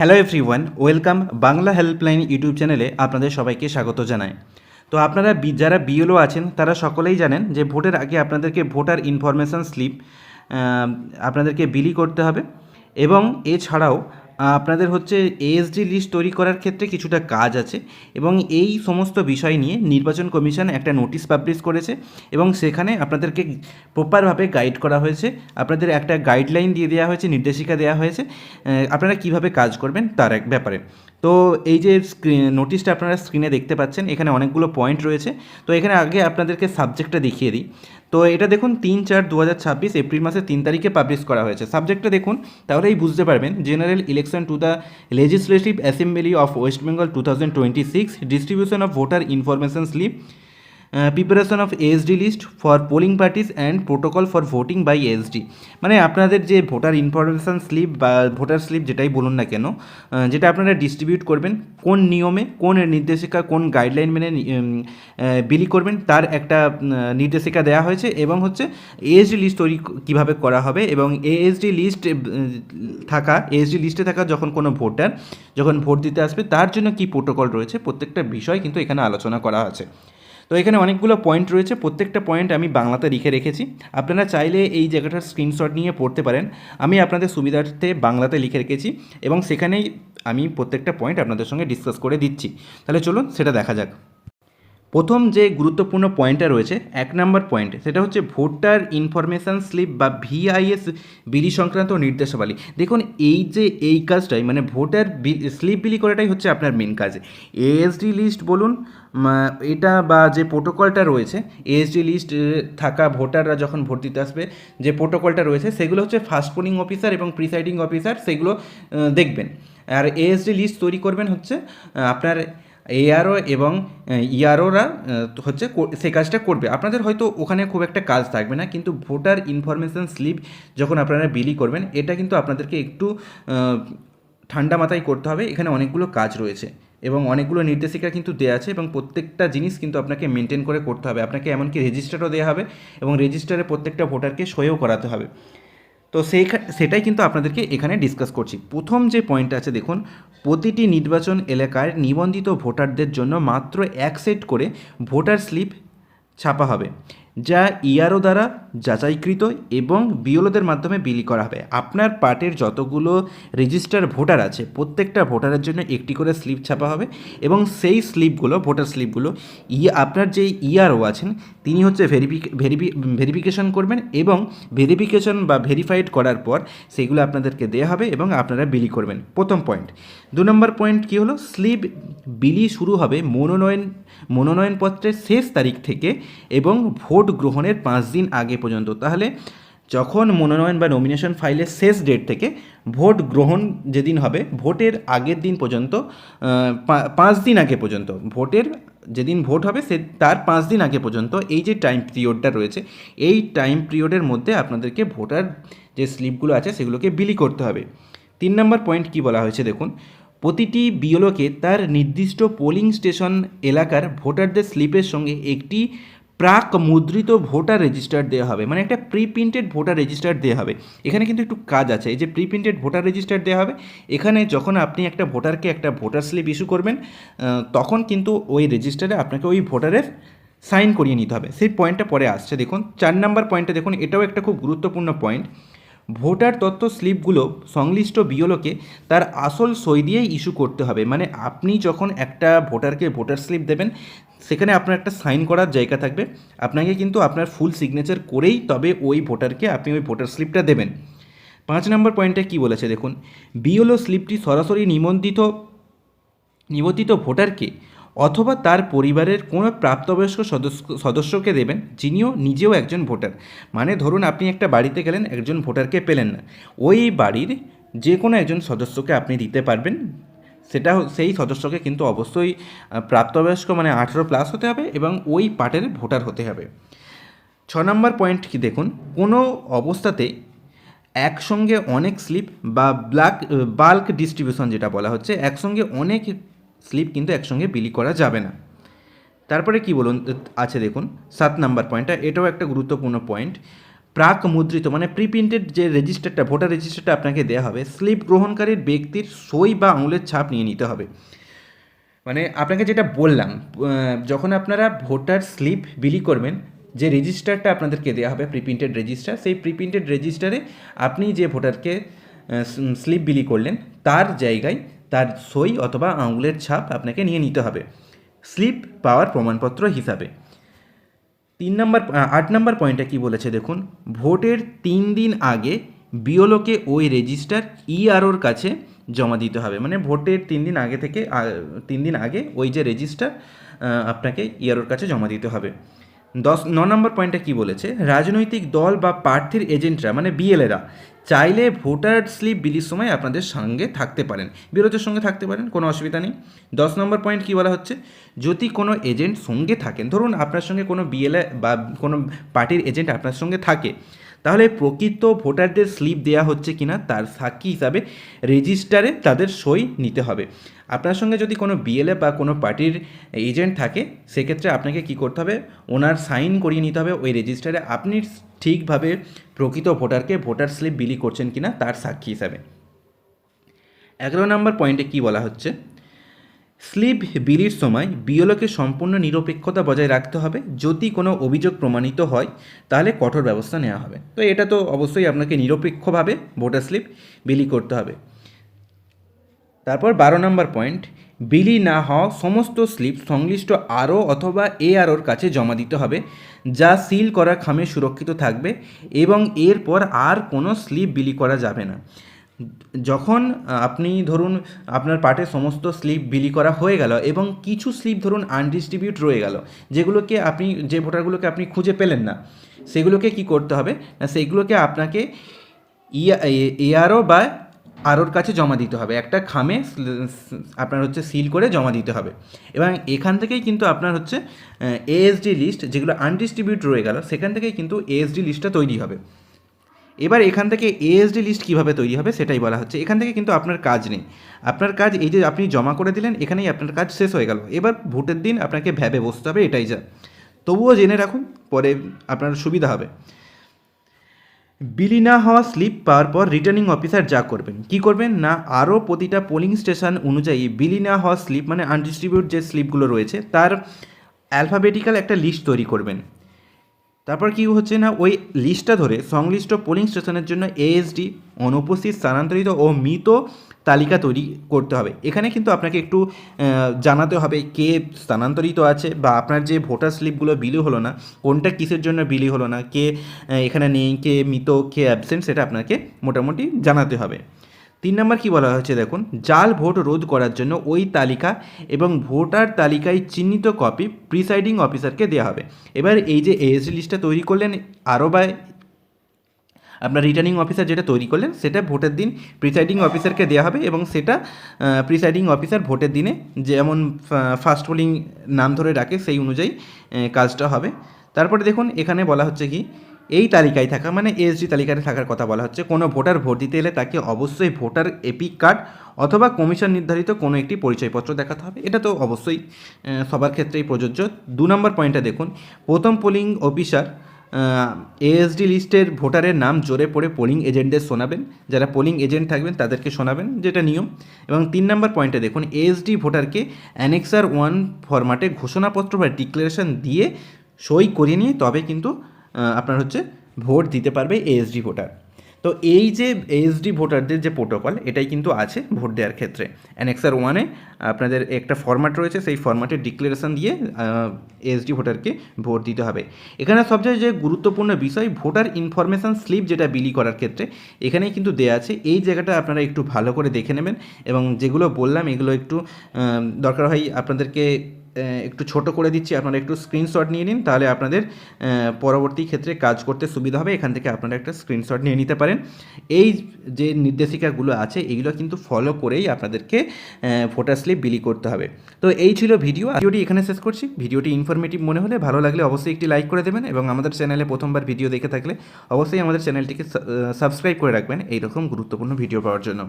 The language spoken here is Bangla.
Hello everyone, welcome Bangla helpline YouTube চ্যানেলে আপনাদের সবাইকে স্বাগত জানাই। তো আপনারা যারা বিএলও আছেন তারা সকলেই জানেন যে ভোটের আগে আপনাদেরকে ভোটার ইনফরমেশান স্লিপ আপনাদেরকে বিলি করতে হবে এবং এছাড়াও আপনাদের হচ্ছে এএসডি লিস্ট তৈরি করার ক্ষেত্রে কিছুটা কাজ আছে এবং এই সমস্ত বিষয় নিয়ে নির্বাচন কমিশন একটা নোটিশ পাবলিশ করেছে এবং সেখানে আপনাদেরকে প্রপারভাবে গাইড করা হয়েছে, আপনাদের একটা গাইডলাইন দিয়ে দেওয়া হয়েছে, নির্দেশিকা দেওয়া হয়েছে আপনারা কিভাবে কাজ করবেন তার এক ব্যাপারে। তো এই যে নোটিশটা আপনারা স্ক্রিনে দেখতে পাচ্ছেন, এখানে অনেকগুলো পয়েন্ট রয়েছে। তো এখানে আগে আপনাদেরকে সাবজেক্টটা দেখিয়ে দিই। তো এটা দেখুন 3/4/2026 এপ্রিল মাসের 3 তারিখে পাবলিশ করা হয়েছে। সাবজেক্টটা দেখুন, তাহলেই বুঝতে পারবেন। General election to the legislative assembly of West Bengal 2026, distribution of voter information slip, preparation of ASD list for polling parties and protocol for voting by ASD. মানে আপনাদের যে ভোটার ইনফরমেশান স্লিপ বা ভোটার স্লিপ যেটাই বলুন না কেন, যেটা আপনারা ডিস্ট্রিবিউট করবেন, কোন নিয়মে, কোন নির্দেশিকা, কোন গাইডলাইন মেনে বিলি করবেন তার একটা নির্দেশিকা দেওয়া হয়েছে এবং হচ্ছে এএসডি লিস্ট তৈরি কীভাবে করা হবে এবং এএসডি লিস্টে থাকা যখন কোনো ভোটার যখন ভোট দিতে আসবে তার জন্য কী প্রোটোকল রয়েছে, প্রত্যেকটা বিষয় কিন্তু এখানে আলোচনা করা আছে। তো এখানে অনেকগুলো পয়েন্ট রয়েছে, প্রত্যেকটা পয়েন্ট আমি বাংলাতে লিখে রেখেছি। আপনারা চাইলে এই জায়গাটার স্ক্রিনশট নিয়ে পড়তে পারেন। আমি আপনাদের সুবিধার্থে বাংলাতে লিখে রেখেছি এবং সেখানেই আমি প্রত্যেকটা পয়েন্ট আপনাদের সঙ্গে ডিসকাস করে দিচ্ছি। তাহলে চলুন সেটা দেখা যাক। প্রথম যে গুরুত্বপূর্ণ পয়েন্টটা রয়েছে, 1 নম্বর পয়েন্ট, সেটা হচ্ছে ভোটার ইনফরমেশান স্লিপ বা ভিআইএস বিলি সংক্রান্ত নির্দেশাবলী। দেখুন এই কাজটাই মানে ভোটার স্লিপ বিলি করাটাই হচ্ছে আপনার মেন কাজ। এএসডি লিস্ট বলুন এটা বা যে প্রোটোকলটা রয়েছে, এএসডি লিস্ট থাকা ভোটাররা যখন ভোট দিতে আসবে যে প্রোটোকলটা রয়েছে সেগুলো হচ্ছে ফার্স্ট পোলিং অফিসার এবং প্রিসাইডিং অফিসার সেগুলো দেখবেন। আর এএসডি লিস্ট তৈরি করবেন হচ্ছে আপনার এআরও এবং ইআরওরা হচ্ছে সে কাজটা করবে। আপনাদের হয়তো ওখানে খুব একটা কাজ থাকবে না, কিন্তু ভোটার ইনফরমেশান স্লিপ যখন আপনারা বিলি করবেন এটা কিন্তু আপনাদেরকে একটু ঠান্ডা মাথায় করতে হবে। এখানে অনেকগুলো কাজ রয়েছে এবং অনেকগুলো নির্দেশিকা কিন্তু দেওয়া আছে এবং প্রত্যেকটা জিনিস কিন্তু আপনাকে মেনটেন করে করতে হবে। আপনাকে এমনকি রেজিস্টারও দেওয়া হবে এবং রেজিস্টারে প্রত্যেকটা ভোটারকে সইও করাতে হবে। তো সেটাই কিন্তু আপনাদেরকে এখানে ডিসকাস করছি। প্রথম যে পয়েন্ট আছে দেখুন, প্রতিটি নির্বাচন এলাকায় নিবন্ধিত ভোটারদের জন্য মাত্র 1 সেট করে ভোটার স্লিপ ছাপা হবে, যা ইআরও দ্বারা যাচাইকৃত এবং বিএলওদের মাধ্যমে বিলি করা হবে। আপনার পার্টির যতগুলো রেজিস্টার ভোটার আছে প্রত্যেকটা ভোটারের জন্য একটি করে স্লিপ ছাপা হবে এবং সেই স্লিপগুলো, ভোটার স্লিপগুলো আপনার যে ইআরও আছেন তিনি হচ্ছে ভেরিফিকেশন করবেন এবং ভেরিফিকেশন বা ভেরিফাইড করার পর সেগুলো আপনাদেরকে দেওয়া হবে এবং আপনারা বিলি করবেন। প্রথম পয়েন্ট। 2 নম্বর পয়েন্ট কী হলো, স্লিপ বিলি শুরু হবে মনোনয়নপত্রের শেষ তারিখ থেকে এবং ভোট গ্রহণের 5 দিন আগে পর্যন্ত। তাহলে যখন মনোনয়ন বা নমিনেশন ফাইলের শেষ ডেট থেকে ভোট গ্রহণ যেদিন হবে ভোটের আগের দিন পর্যন্ত, 5 দিন আগে পর্যন্ত, ভোটের যেদিন ভোট হবে তার 5 দিন আগে পর্যন্ত এই যে টাইম পিরিয়ডটা রয়েছে এই টাইম পিরিয়ডের মধ্যে আপনাদেরকে ভোটার যে স্লিপগুলো আছে সেগুলোকে বিলি করতে হবে। 3 নম্বর পয়েন্ট কি বলা হয়েছে দেখুন, প্রতিটি বিএলওকে তার নির্দিষ্ট পোলিং স্টেশন এলাকার ভোটারদের স্লিপের সঙ্গে একটি প্রাক মুদ্রিত ভোটার রেজিস্টার দেওয়া হবে, মানে একটা প্রি প্রিন্টেড ভোটার রেজিস্টার দেওয়া হবে। এখানে কিন্তু একটু কাজ আছে। এই যে প্রি প্রিন্টেড ভোটার রেজিস্টার দেওয়া হবে, এখানে যখন আপনি একটা ভোটারকে একটা ভোটার স্লিপ ইস্যু করবেন তখন কিন্তু ওই রেজিস্টারে আপনাকে ওই ভোটারের সাইন করিয়ে নিতে হবে। সেই পয়েন্টটা পরে আসছে। দেখুন 4 নম্বর পয়েন্টটা দেখুন, এটাও একটা খুব গুরুত্বপূর্ণ পয়েন্ট। ভোটার তথ্য স্লিপগুলো সংশ্লিষ্ট বিএলওকে তার আসল সই দিয়েই ইস্যু করতে হবে। মানে আপনি যখন একটা ভোটারকে ভোটার স্লিপ দেবেন সেখানে আপনার একটা সাইন করার জায়গা থাকবে, আপনাকে কিন্তু আপনার ফুল সিগনেচার করেই তবে ওই ভোটারকে আপনি ওই ভোটার স্লিপটা দেবেন। 5 নম্বর পয়েন্টে কী বলেছে দেখুন, বিএলও স্লিপটি সরাসরি নিবন্ধিত ভোটারকে অথবা তার পরিবারের কোনো প্রাপ্তবয়স্ক সদস্যকে দেবেন যিনিও নিজেও একজন ভোটার। মানে ধরুন আপনি একটা বাড়িতে গেলেন, একজন ভোটারকে পেলেন না, ওই বাড়ির যে কোনো একজন সদস্যকে আপনি দিতে পারবেন। সেই সদস্যকে কিন্তু অবশ্যই প্রাপ্তবয়স্ক মানে 18+ হতে হবে এবং ওই পার্টের ভোটার হতে হবে। 6 নম্বর পয়েন্ট কি দেখুন, কোনো অবস্থাতে একসঙ্গে অনেক স্লিপ বা বাল্ক ডিস্ট্রিবিউশন যেটা বলা হচ্ছে, একসঙ্গে অনেক স্লিপ কিন্তু একসঙ্গে বিলি করা যাবে না। তারপরে কি বলুন আছে দেখুন 7 নম্বর পয়েন্টটা, এটাও একটা গুরুত্বপূর্ণ পয়েন্ট। প্রাক মুদ্রিত মানে প্রিপ্রিন্টেড যে রেজিস্টারটা, ভোটার রেজিস্টারটা আপনাকে দেওয়া হবে, স্লিপ গ্রহণকারীর ব্যক্তির সই বা আঙুলের ছাপ নিয়ে নিতে হবে। মানে আপনাকে যেটা বললাম, যখন আপনারা ভোটার স্লিপ বিলি করবেন, যে রেজিস্টারটা আপনাদেরকে দেওয়া হবে প্রিপ্রিন্টেড রেজিস্টার, সেই প্রিপ্রিন্টেড রেজিস্টারে আপনি যে ভোটারকে স্লিপ বিলি করলেন তার জায়গায় তার সই অথবা আঙুলের ছাপ আপনাকে নিয়ে নিতে হবে স্লিপ পাওয়ার প্রমাণপত্র হিসাবে। 8 নম্বর পয়েন্টটা কী বলেছে দেখুন, ভোটের 3 দিন আগে বিওলোকে ওই রেজিস্টার ইআরওর কাছে জমা দিতে হবে। মানে ভোটের 3 দিন আগে থেকে 3 দিন আগে ওই যে রেজিস্টার আপনাকে ইআরওর কাছে জমা দিতে হবে। 9 নম্বর পয়েন্টটা কী বলেছে, রাজনৈতিক দল বা প্রার্থীর এজেন্টরা মানে বিএলএরা চাইলে ভোটার স্লিপ বিলির সময় আপনাদের সঙ্গে থাকতে পারেন, বিরোধের সঙ্গে থাকতে পারেন, কোনো অসুবিধা নেই। 10 নম্বর পয়েন্ট কী বলা হচ্ছে, যদি কোনো এজেন্ট সঙ্গে থাকেন, ধরুন আপনার সঙ্গে কোনো বিএলএ বা কোনো পার্টির এজেন্ট আপনার সঙ্গে থাকে, তাহলে প্রকৃত ভোটারদের স্লিপ দেওয়া হচ্ছে কিনা তার সাক্ষী হিসাবে রেজিস্টারে তাদের সই নিতে হবে। আপনার সঙ্গে যদি কোনো বিএলএ বা কোনো পার্টির এজেন্ট থাকে, সেক্ষেত্রে আপনাকে কী করতে হবে, ওনার সাইন করিয়ে নিতে হবে ওই রেজিস্টারে, আপনি ঠিকভাবে প্রকৃত ভোটারকে ভোটার স্লিপ বিলি করছেন কিনা তার সাক্ষী হিসাবে। 11 নম্বর পয়েন্টে কী বলা হচ্ছে, স্লিপ বিলির সময় বিএলওকে সম্পূর্ণ নিরপেক্ষতা বজায় রাখতে হবে, যদি কোনো অভিযোগ প্রমাণিত হয় তাহলে কঠোর ব্যবস্থা নেওয়া হবে। তো এটা তো অবশ্যই আপনাকে নিরপেক্ষভাবে ভোটার স্লিপ বিলি করতে হবে। তারপর 12 নম্বর পয়েন্ট, বিলি না হওয়া সমস্ত স্লিপ সংশ্লিষ্ট আরও অথবা এআরওর কাছে জমা দিতে হবে, যা সিল করা খামে সুরক্ষিত থাকবে এবং এরপর আর কোনো স্লিপ বিলি করা যাবে না। যখন আপনি ধরুন আপনার পার্টের সমস্ত স্লিপ বিলি করা হয়ে গেল এবং কিছু স্লিপ ধরুন আনডিস্ট্রিবিউট রয়ে গেল, যেগুলোকে আপনি যে ভোটারগুলোকে আপনি খুঁজে পেলেন না, সেগুলোকে কি করতে হবে না, সেইগুলোকে আপনাকে এআরও বা আরওর কাছে জমা দিতে হবে, একটা খামে আপনার হচ্ছে সিল করে জমা দিতে হবে। এবং এখান থেকেই কিন্তু আপনার হচ্ছে এএসডি লিস্ট, যেগুলো আনডিস্ট্রিবিউট রয়ে গেল, সেখান থেকেই কিন্তু এএসডি লিস্টটা তৈরি হবে। এবার এখান থেকে এএসডি লিস্ট কীভাবে তৈরি হবে সেটাই বলা হচ্ছে। এখান থেকে কিন্তু আপনার কাজ নেই, আপনার কাজ এই যে আপনি জমা করে দিলেন, এখানেই আপনার কাজ শেষ হয়ে গেল। এবার ভোটের দিন আপনাকে ভ্যাবে বসতে হবে, এটাই যা। তবুও জেনে রাখুন, পরে আপনার সুবিধা হবে। বিলি না হওয়া স্লিপ পাওয়ার পর রিটার্নিং অফিসার যা করবেন, কি করবেন না, আরও প্রতিটা পোলিং স্টেশন অনুযায়ী বিলি না হওয়া স্লিপ মানে আনডিস্ট্রিবিউট যে স্লিপগুলো রয়েছে তার অ্যালফাবেটিক্যাল একটা লিস্ট তৈরি করবেন। তারপর কি হচ্ছে না, ওই লিস্টটা ধরে সংশ্লিষ্ট পোলিং স্টেশনের জন্য এএসডি, অনুপস্থিত, স্থানান্তরিত ও মৃত তালিকা তৈরি করতে হবে। এখানে কিন্তু আপনাকে একটু জানাতে হবে কে স্থানান্তরিত আছে, বা আপনার যে ভোটার স্লিপগুলো বিলি হলো না, কোনটা কিসের জন্য বিলি হলো না, কে এখানে নেই, কে মৃত, কে অ্যাবসেন্ট, সেটা আপনাকে মোটামুটি জানাতে হবে। 3 নম্বর কী বলা হয়েছে দেখুন, জাল ভোট রোধ করার জন্য ওই তালিকা এবং ভোটার তালিকায় চিহ্নিত কপি প্রিসাইডিং অফিসারকে দেওয়া হবে। এবার এই যে এএসডি লিস্টটা তৈরি করলেন আরও বা আপনার রিটার্নিং অফিসার যেটা তৈরি করলেন, সেটা ভোটের দিন প্রিসাইডিং অফিসারকে দেওয়া হবে এবং সেটা প্রিসাইডিং অফিসার ভোটের দিনে যেমন ফার্স্ট পোলিং নাম ধরে রাখে সেই অনুযায়ী কাজটা হবে। তারপরে দেখুন এখানে বলা হচ্ছে কি, এই তালিকায় থাকা মানে এএসডি তালিকায় থাকার কথা বলা হচ্ছে, কোনো ভোটার ভোট দিতে এলে তাকে অবশ্যই ভোটার এপিক কার্ড অথবা কমিশন নির্ধারিত কোনো একটি পরিচয়পত্র দেখাতে হবে। এটা তো অবশ্যই সবার ক্ষেত্রেই প্রযোজ্য। 2 নম্বর পয়েন্টটা দেখুন, প্রথম পোলিং অফিসার এএসডি লিস্টের ভোটারের নাম জোরে পড়ে পোলিং এজেন্টদের শোনাবেন, যারা পোলিং এজেন্ট থাকবেন তাদেরকে শোনাবেন, যেটা নিয়ম। এবং 3 নম্বর পয়েন্টে দেখুন, এএসডি ভোটারকে অ্যানেক্সার 1 ফরম্যাটে ঘোষণাপত্র বা ডিক্লারেশন দিয়ে সই করিয়ে নিয়ে তবে কিন্তু আপনার হচ্ছে ভোট দিতে পারবে এএসডি ভোটার। তো এই যে এএসডি ভোটারদের যে প্রোটোকল, এটাই কিন্তু আছে ভোট দেওয়ার ক্ষেত্রে। অ্যানেক্সার 1-এ আপনাদের একটা ফরম্যাট রয়েছে, সেই ফরম্যাটের ডিক্লারেশন দিয়ে এএসডি ভোটারকে ভোট দিতে হবে। এখানে সবচেয়ে যে গুরুত্বপূর্ণ বিষয়, ভোটার ইনফরমেশান স্লিপ যেটা বিলি করার ক্ষেত্রে এখানেই কিন্তু দেওয়া আছে। এই জায়গাটা আপনারা একটু ভালো করে দেখে নেবেন এবং যেগুলো বললাম এগুলো একটু দরকার হয় আপনাদেরকে একটু ছোট করে দিচ্ছি, আপনারা একটু স্ক্রিনশট নিয়ে নিন, তাহলে আপনাদের পরবর্তী ক্ষেত্রে কাজ করতে সুবিধা হবে। এখান থেকে আপনারা একটা স্ক্রিনশট নিয়ে নিতে পারেন। এই যে নির্দেশিকাগুলো আছে এগুলো কিন্তু ফলো করেই আপনাদেরকে ভোটার স্লিপ বিলি করতে হবে। তো এই ছিল ভিডিওটি এখানে শেষ করছি। ভিডিওটি ইনফরমেটিভ মনে হলে, ভালো লাগলে অবশ্যই একটি লাইক করে দেবেন এবং আমাদের চ্যানেলে প্রথমবার ভিডিও দেখে থাকলে অবশ্যই আমাদের চ্যানেলটিকে সাবস্ক্রাইব করে রাখবেন এইরকম গুরুত্বপূর্ণ ভিডিও পাওয়ার জন্য।